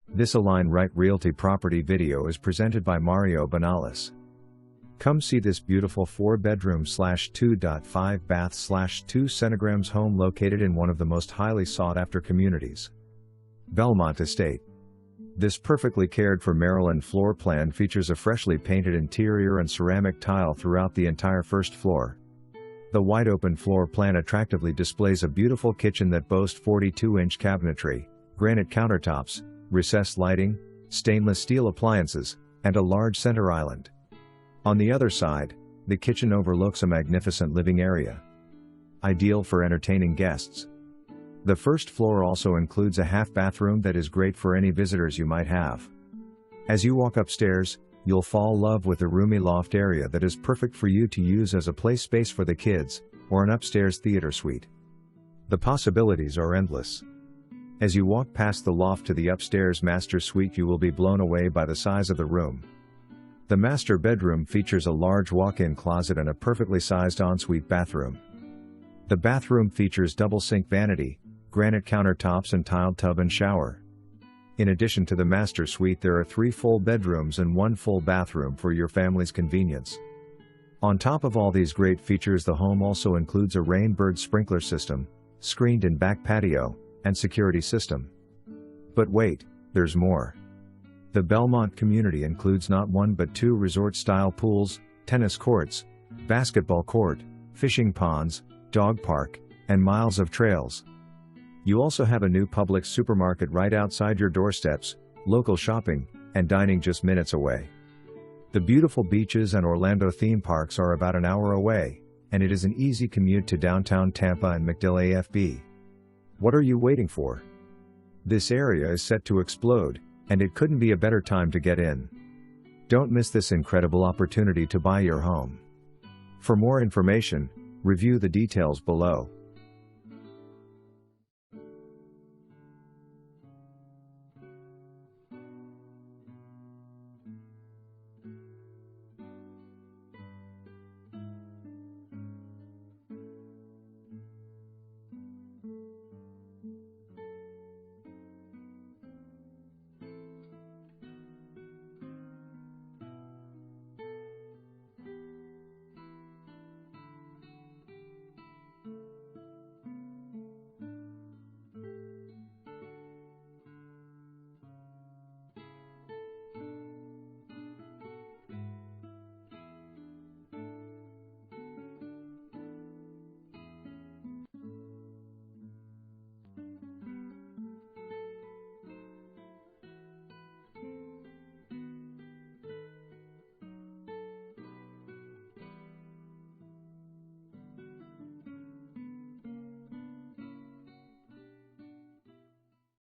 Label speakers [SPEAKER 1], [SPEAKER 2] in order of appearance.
[SPEAKER 1] This Align Right Realty property video is presented by Mario Banales. Come see this beautiful 4-bedroom/2.5 bath/2 centigrams home located in one of the most highly sought after communities. BELMONT ESTATE. This perfectly cared for Maryland floor plan features a freshly painted interior and ceramic tile throughout the entire first floor. The wide open floor plan attractively displays a beautiful kitchen that boasts 42-inch cabinetry, granite countertops, recessed lighting, stainless steel appliances, and a large center island. On the other side, the kitchen overlooks a magnificent living area, ideal for entertaining guests. The first floor also includes a half bathroom that is great for any visitors you might have. As you walk upstairs, you'll fall in love with the roomy loft area that is perfect for you to use as a play space for the kids, or an upstairs theater suite. The possibilities are endless. As you walk past the loft to the upstairs master suite, you will be blown away by the size of the room. The master bedroom features a large walk-in closet and a perfectly sized ensuite bathroom. The bathroom features double sink vanity, granite countertops and tiled tub and shower. In addition to the master suite, there are 3 full bedrooms and 1 full bathroom for your family's convenience. On top of all these great features, the home also includes a rainbird sprinkler system, screened-in back patio, and security system. But wait, there's more. The Belmont community includes not 1 but 2 resort-style pools, tennis courts, basketball court, fishing ponds, dog park, and miles of trails. You also have a new Publix Supermarket right outside your doorsteps, local shopping, and dining just minutes away. The beautiful beaches and Orlando theme parks are about an hour away, and it is an easy commute to downtown Tampa and MacDill AFB. What are you waiting for? This area is set to explode, and it couldn't be a better time to get in. Don't miss this incredible opportunity to buy your home. For more information, review the details below.